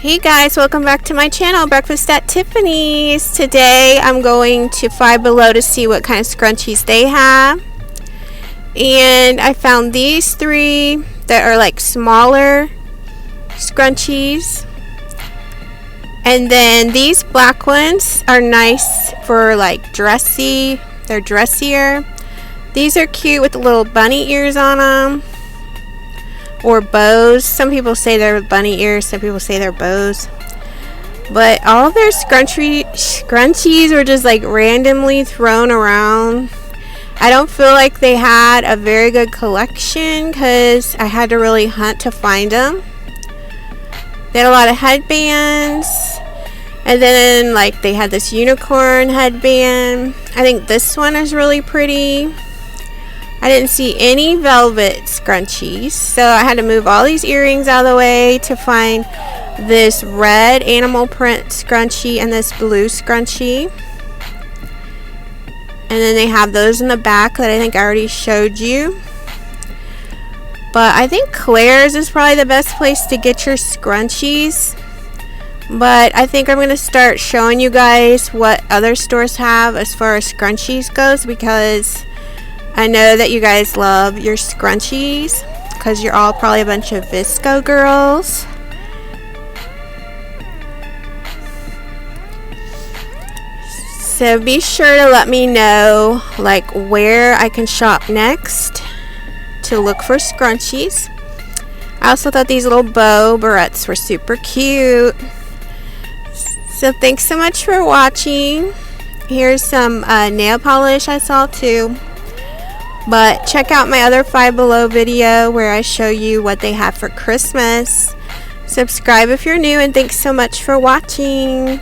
Hey guys, welcome back to my channel, Breakfast at Tiffany's. Today I'm going to Five Below to see what kind of scrunchies they have. And I found these three that are like smaller scrunchies. And then these black ones are nice for like dressy. They're dressier. These are cute with the little bunny ears on them. Or bows. Some people say they're bunny ears, some people say they're bows. But all of their scrunchies were just like randomly thrown around. I don't feel like they had a very good collection because I had to really hunt to find them. They had a lot of headbands. And then like they had this unicorn headband. I think this one is really pretty. I didn't see any velvet scrunchies, so I had to move all these earrings out of the way to find this red animal print scrunchie and this blue scrunchie. And then they have those in the back that I think I already showed you. But I think Claire's is probably the best place to get your scrunchies. But I think I'm going to start showing you guys what other stores have as far as scrunchies goes, because I know that you guys love your scrunchies because you're all probably a bunch of Visco girls. So be sure to let me know like where I can shop next to look for scrunchies. I also thought these little bow barrettes were super cute. So thanks so much for watching. Here's some nail polish I saw too. But check out my other Five Below video where I show you what they have for Christmas. Subscribe if you're new, and thanks so much for watching.